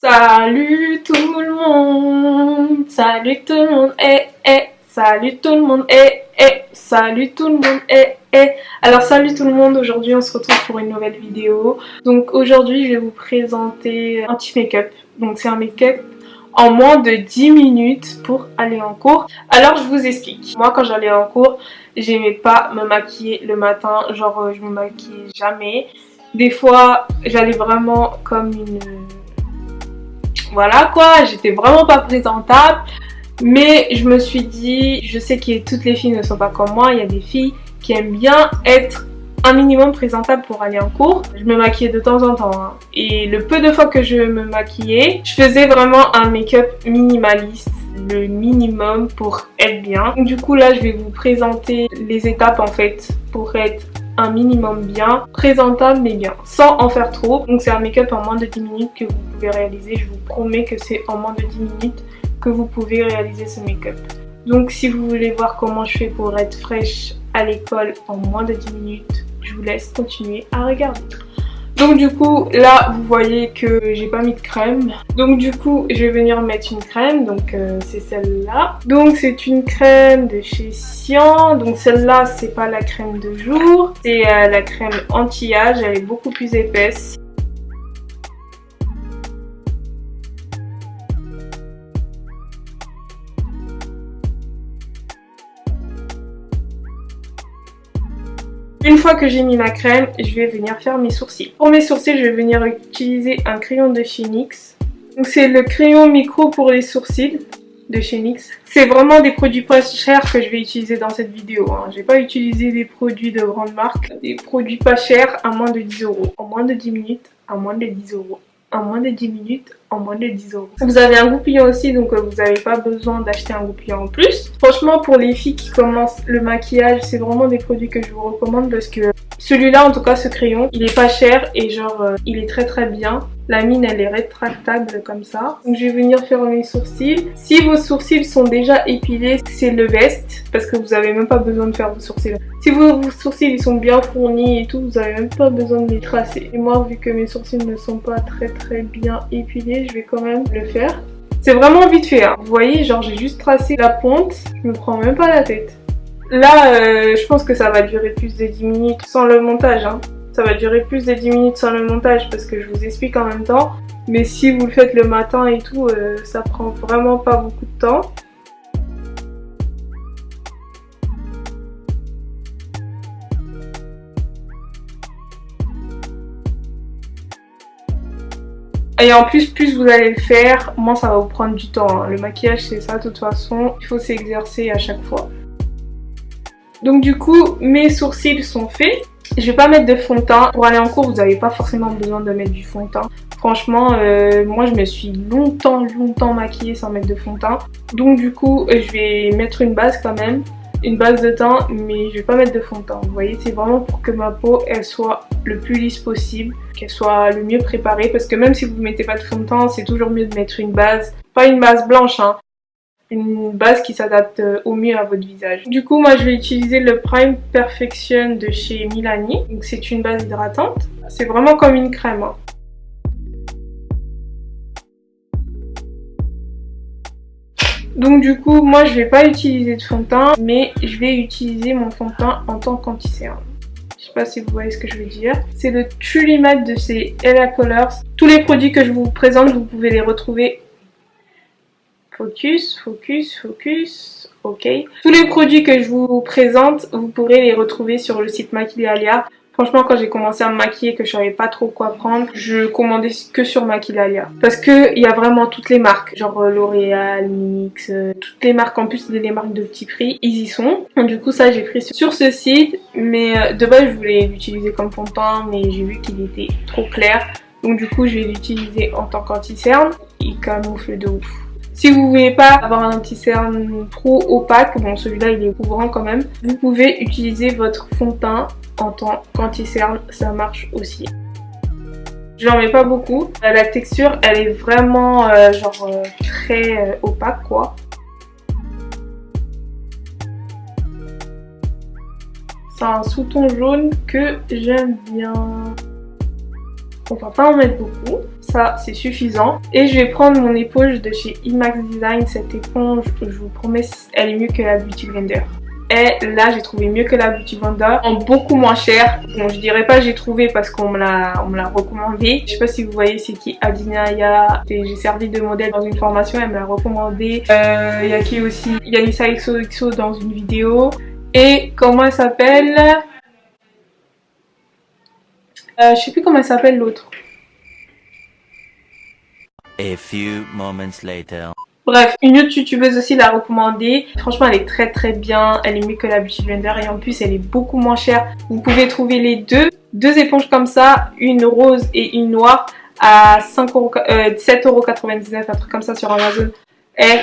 Salut tout le monde, salut tout le monde, salut tout le monde, salut tout le monde, Alors salut tout le monde, aujourd'hui on se retrouve pour une nouvelle vidéo. Donc aujourd'hui je vais vous présenter un petit make-up. Donc c'est un make-up en moins de 10 minutes pour aller en cours. Alors je vous explique. Moi quand j'allais en cours, j'aimais pas me maquiller le matin, genre je me maquillais jamais. Des fois j'allais vraiment comme une... Voilà quoi, j'étais vraiment pas présentable. Mais je me suis dit, je sais que toutes les filles ne sont pas comme moi. Il y a des filles qui aiment bien être un minimum présentable pour aller en cours. Je me maquillais de temps en temps. Hein. Et le peu de fois que je me maquillais, je faisais vraiment un make-up minimaliste. Le minimum pour être bien. Du coup là, je vais vous présenter les étapes en fait pour être un minimum bien, présentable mais bien, sans en faire trop. Donc c'est un make-up en moins de 10 minutes que vous pouvez réaliser. Je vous promets que c'est en moins de 10 minutes que vous pouvez réaliser ce make-up. Donc si vous voulez voir comment je fais pour être fraîche à l'école en moins de 10 minutes, je vous laisse continuer à regarder. Donc du coup là vous voyez que j'ai pas mis de crème. Donc du coup je vais venir mettre une crème. Donc c'est celle-là. Donc c'est une crème de chez Sian. Donc celle-là c'est pas la crème de jour. C'est la crème anti-âge. Elle est beaucoup plus épaisse. Une fois que j'ai mis ma crème, je vais venir faire mes sourcils. Pour mes sourcils, je vais venir utiliser un crayon de chez NYX. Donc c'est le crayon micro pour les sourcils de chez NYX. C'est vraiment des produits pas chers que je vais utiliser dans cette vidéo. Hein. Je vais pas utiliser des produits de grande marque. Des produits pas chers à moins de 10 euros. En moins de 10 minutes, à moins de 10 euros. En moins de 10 minutes, en moins de 10 euros. Vous avez un goupillon aussi, donc vous n'avez pas besoin d'acheter un goupillon en plus. Franchement, pour les filles qui commencent le maquillage, c'est vraiment des produits que je vous recommande parce que celui-là, en tout cas, ce crayon, il est pas cher et genre, il est très très bien. La mine, elle est rétractable comme ça. Donc je vais venir faire mes sourcils. Si vos sourcils sont déjà épilés, c'est le best parce que vous n'avez même pas besoin de faire vos sourcils. Si vos sourcils ils sont bien fournis et tout, vous n'avez même pas besoin de les tracer. Et moi, vu que mes sourcils ne sont pas très bien épilés, je vais quand même le faire. C'est vraiment vite fait. Hein. Vous voyez, genre j'ai juste tracé la pointe, je me prends même pas la tête. Là, je pense que ça va durer plus de 10 minutes sans le montage. Hein. Ça va durer plus de 10 minutes sans le montage parce que je vous explique en même temps. Mais si vous le faites le matin et tout, ça prend vraiment pas beaucoup de temps. Et en plus vous allez le faire, moins ça va vous prendre du temps. Hein. Le maquillage c'est ça de toute façon, il faut s'exercer à chaque fois. Donc du coup, mes sourcils sont faits. Je vais pas mettre de fond de teint. Pour aller en cours, vous n'avez pas forcément besoin de mettre du fond de teint. Franchement, moi je me suis longtemps maquillée sans mettre de fond de teint. Donc du coup, je vais mettre une base quand même. Une base de teint, mais je vais pas mettre de fond de teint. Vous voyez, c'est vraiment pour que ma peau, elle soit le plus lisse possible. Qu'elle soit le mieux préparée. Parce que même si vous ne mettez pas de fond de teint, c'est toujours mieux de mettre une base. Pas une base blanche, hein. Une base qui s'adapte au mieux à votre visage. Du coup, moi je vais utiliser le Prime Perfection de chez Milani. Donc c'est une base hydratante. C'est vraiment comme une crème. Hein. Donc du coup, moi je vais pas utiliser de fond de teint, mais je vais utiliser mon fond de teint en tant qu'anti-cerne. Je sais pas si vous voyez ce que je veux dire. C'est le Truly Matte de chez Ella Colors. Tous les produits que je vous présente, vous pouvez les retrouver. Focus. Ok. Tous les produits que je vous présente, vous pourrez les retrouver sur le site Maquillalia. Franchement, quand j'ai commencé à me maquiller, que je savais pas trop quoi prendre, je commandais que sur Maquillalia. Parce que il y a vraiment toutes les marques, genre L'Oréal, NYX, toutes les marques, en plus les marques de petit prix, ils y sont. Du coup, ça j'ai pris sur ce site, mais de base je voulais l'utiliser comme fond de teint, mais j'ai vu qu'il était trop clair. Donc du coup, je vais l'utiliser en tant qu'anti-cerne. Il camoufle de ouf. Si vous voulez pas avoir un anti-cerne trop opaque, bon celui-là il est couvrant quand même, vous pouvez utiliser votre fond de teint en tant qu'anti-cerne, ça marche aussi. Je n'en mets pas beaucoup, la texture elle est vraiment très opaque quoi. C'est un sous-ton jaune que j'aime bien. On va pas en mettre beaucoup, ça c'est suffisant. Et je vais prendre mon éponge de chez IMAX Design. Cette éponge, je vous promets, elle est mieux que la Beauty Blender. Et là j'ai trouvé mieux que la Beauty Blender, en beaucoup moins cher. Bon, je dirais pas j'ai trouvé parce qu'on me l'a recommandé. Je sais pas si vous voyez c'est qui, Adinaya. J'ai servi de modèle dans une formation, elle me l'a recommandé. Il y a qui aussi, Yanissa XOXO dans une vidéo. Et comment elle s'appelle, je sais plus comment elle s'appelle l'autre. A few moments later. Bref, une autre youtubeuse aussi l'a recommandée. Franchement, elle est très bien. Elle est mieux que la Beauty Blender et en plus, elle est beaucoup moins chère. Vous pouvez trouver les deux éponges comme ça, une rose et une noire, à 7,99€, un truc comme ça sur Amazon. Et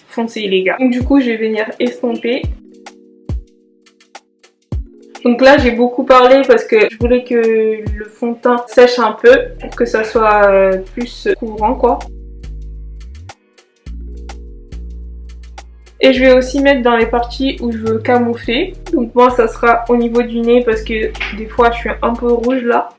foncez les gars. Donc du coup, je vais venir estomper. Donc là, j'ai beaucoup parlé parce que je voulais que le fond de teint sèche un peu pour que ça soit plus couvrant quoi. Et je vais aussi mettre dans les parties où je veux camoufler. Donc moi ça sera au niveau du nez parce que des fois je suis un peu rouge là.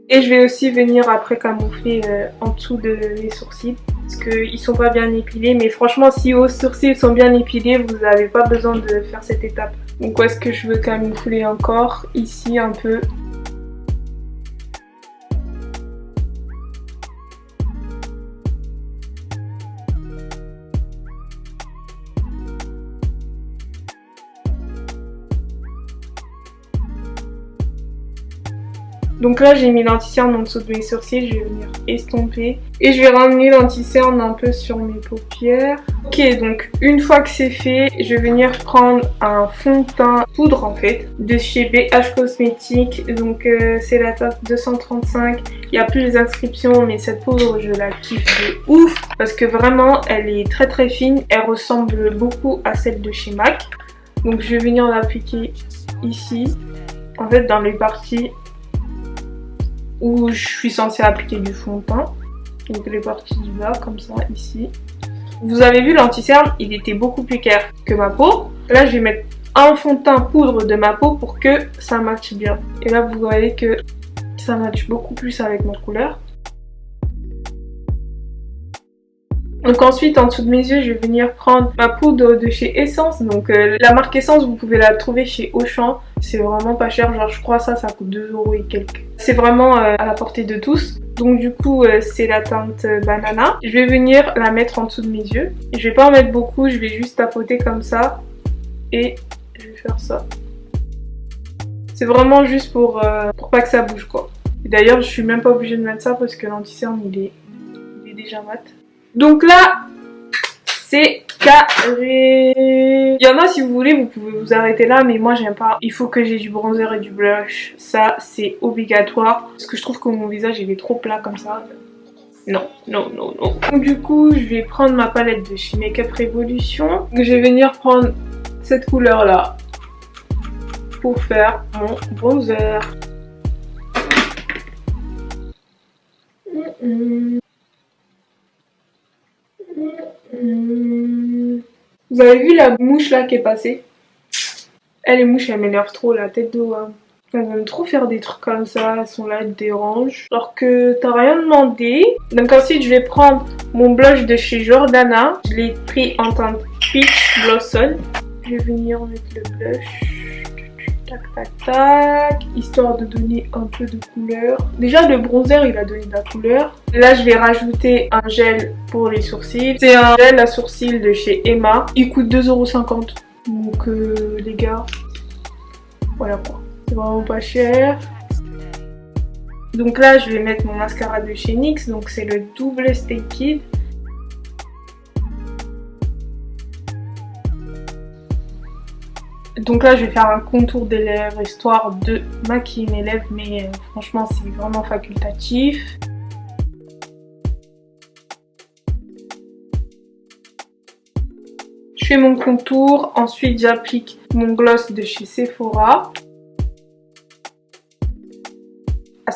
Et je vais aussi venir après camoufler en dessous de mes sourcils. Parce qu'ils sont pas bien épilés. Mais franchement si vos sourcils sont bien épilés, vous n'avez pas besoin de faire cette étape. Donc où est-ce que je veux camoufler encore? Ici un peu. Donc là j'ai mis l'anti-cerne en dessous de mes sourcils, je vais venir estomper. Et je vais ramener l'anti-cerne un peu sur mes paupières. Ok, donc une fois que c'est fait, je vais venir prendre un fond de teint poudre en fait, de chez BH Cosmetics. Donc c'est la teinte 235. Il n'y a plus les inscriptions mais cette poudre je la kiffe de ouf. Parce que vraiment elle est très fine, elle ressemble beaucoup à celle de chez MAC. Donc je vais venir l'appliquer ici, en fait dans les parties où je suis censée appliquer du fond de teint. Donc les parties du bas comme ça ici. Vous avez vu l'anti-cerne, il était beaucoup plus clair que ma peau. Là je vais mettre un fond de teint poudre de ma peau pour que ça matche bien. Et là vous voyez que ça matche beaucoup plus avec ma couleur. Donc ensuite en dessous de mes yeux je vais venir prendre ma poudre de chez Essence. Donc la marque Essence vous pouvez la trouver chez Auchan. C'est vraiment pas cher, genre je crois ça coûte 2€ et quelques. C'est vraiment à la portée de tous. Donc du coup c'est la teinte banana. Je vais venir la mettre en dessous de mes yeux. Je vais pas en mettre beaucoup, je vais juste tapoter comme ça. Et je vais faire ça. C'est vraiment juste pour pas que ça bouge quoi. D'ailleurs je suis même pas obligée de mettre ça parce que l'anti-cerne il est déjà mat. Donc là, c'est carré. Il y en a si vous voulez, vous pouvez vous arrêter là, mais moi j'aime pas. Il faut que j'ai du bronzer et du blush. Ça, c'est obligatoire. Parce que je trouve que mon visage il est trop plat comme ça. Non. Donc du coup, je vais prendre ma palette de chez Makeup Revolution. Je vais venir prendre cette couleur là pour faire mon bronzer. Vous avez vu la mouche là qui est passée? Elle, les mouches, elles m'énervent trop, la tête de homme. Elles aiment trop faire des trucs comme ça, elles sont là, elles te dérangent. Alors que t'as rien demandé. Donc ensuite, je vais prendre mon blush de chez Jordana. Je l'ai pris en teinte Peach Blossom. Je vais venir mettre le blush. Tac, histoire de donner un peu de couleur. Déjà le bronzer il a donné de la couleur. Là je vais rajouter un gel pour les sourcils. C'est un gel à sourcils de chez Emma. Il coûte 2,50€. Donc les gars, voilà quoi. C'est vraiment pas cher. Donc là je vais mettre mon mascara de chez NYX. Donc c'est le double Stay Kid. Donc là je vais faire un contour des lèvres histoire de maquiller mes lèvres, mais franchement c'est vraiment facultatif. Je fais mon contour, ensuite j'applique mon gloss de chez Sephora.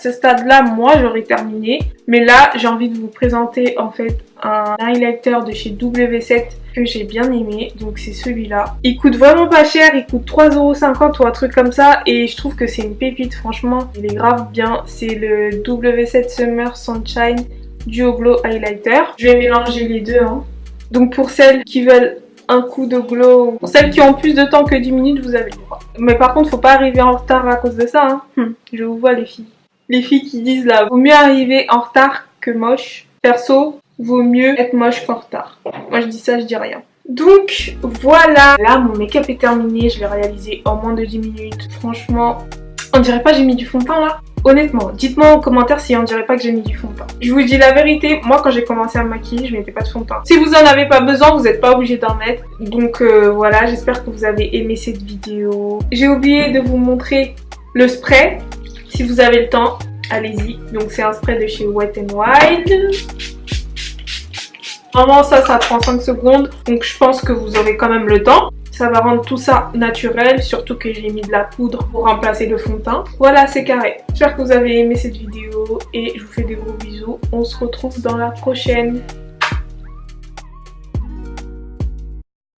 ce stade-là, moi j'aurais terminé. Mais là, j'ai envie de vous présenter en fait un highlighter de chez W7 que j'ai bien aimé. Donc c'est celui-là. Il coûte vraiment pas cher, il coûte 3,50€ ou un truc comme ça. Et je trouve que c'est une pépite, franchement. Il est grave bien. C'est le W7 Summer Sunshine Duo Glow Highlighter. Je vais mélanger les deux. Donc pour celles qui veulent un coup de glow, pour celles qui ont plus de temps que 10 minutes, vous avez le droit. Mais par contre, faut pas arriver en retard à cause de ça. Je vous vois les filles. Les filles qui disent là, vaut mieux arriver en retard que moche. Perso, vaut mieux être moche qu'en retard. Moi je dis ça, je dis rien. Donc voilà, là mon make-up est terminé, je l'ai réalisé en moins de 10 minutes. Franchement, on dirait pas que j'ai mis du fond de teint là? Honnêtement, dites-moi en commentaire si on dirait pas que j'ai mis du fond de teint. Je vous dis la vérité, moi quand j'ai commencé à me maquiller, je mettais pas de fond de teint. Si vous en avez pas besoin, vous n'êtes pas obligé d'en mettre. Donc voilà, j'espère que vous avez aimé cette vidéo. J'ai oublié de vous montrer le spray. Si vous avez le temps, allez-y. Donc c'est un spray de chez Wet n Wild. Vraiment ça prend 5 secondes. Donc je pense que vous aurez quand même le temps. Ça va rendre tout ça naturel, surtout que j'ai mis de la poudre pour remplacer le fond de teint. Voilà, c'est carré. J'espère que vous avez aimé cette vidéo et je vous fais des gros bisous. On se retrouve dans la prochaine.